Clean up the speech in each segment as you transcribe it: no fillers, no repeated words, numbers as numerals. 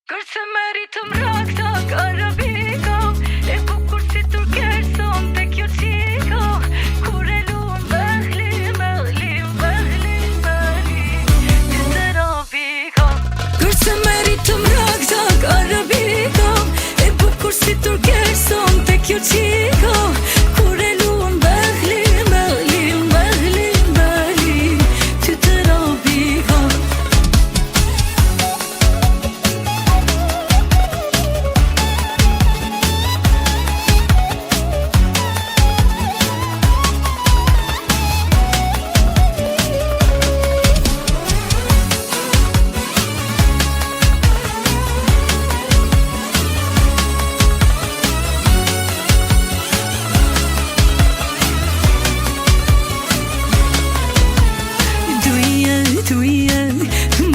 Kërse meritëm raktak arabiko, e bukur si turkeson te kjo qiko, kur e luan behli, ty të robiko. Kërse meritëm raktak arabiko, e bukur si turkeson te kjo qiko, kur e luan behli, ty të robiko.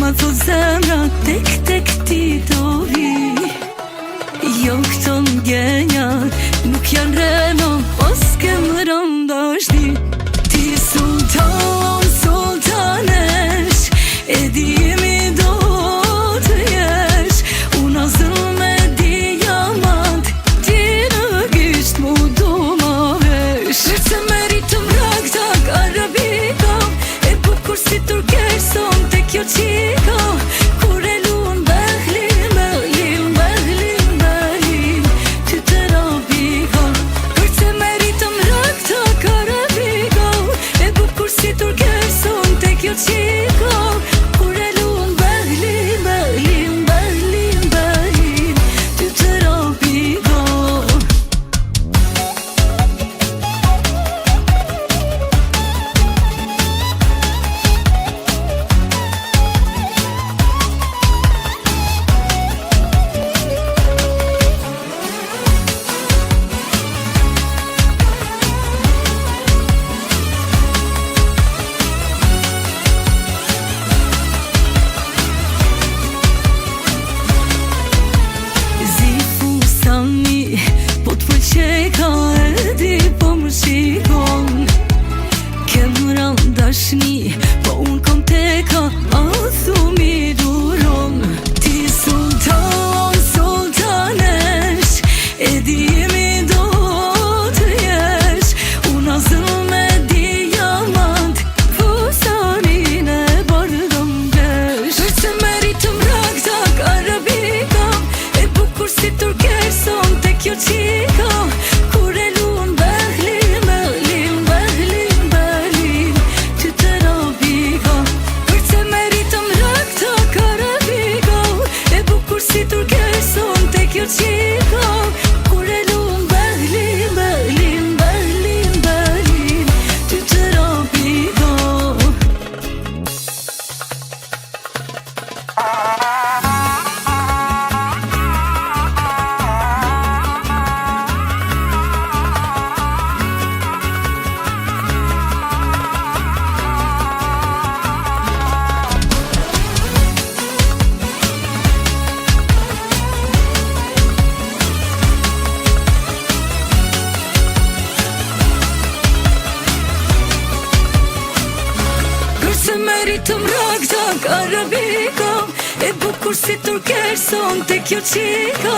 Ma thot zemra tek ti do vi. Jo këto ngjenjat nuk janë reno, os kem rëndashti. Ti sultanesh, e dimi do të jesh. Una zëll me diamant, ti në gisht mu do ma vesh. Kërse meritëm raktak arabiko, e bukur si turkeson te kjo qiko, kur e luan behli, ty të robiko. Kërse meritëm raktak arabiko, e bukur si turkeson te kjo qiko, kur e luan behli, ty të robiko. Po t'pëlqeka e di po më shikon, kem randashni, po unë kom teka, a thumi duron. Ti sultanesh, e dimi do të jesh. Una zëll me diamant, fusarin e bardhëm vesh. Kërse meritëm raktak arabiko, e bukur si turkeson te kjo qiko, kur e luan behli, ty të robiko. Kërse meritëm raktak arabiko, e bukur si turkeson te kjo qiko, kur e luan behli, ty të robiko. Kërse meritëm raktak arabiko, e bukur si turkeson te kjo qiko,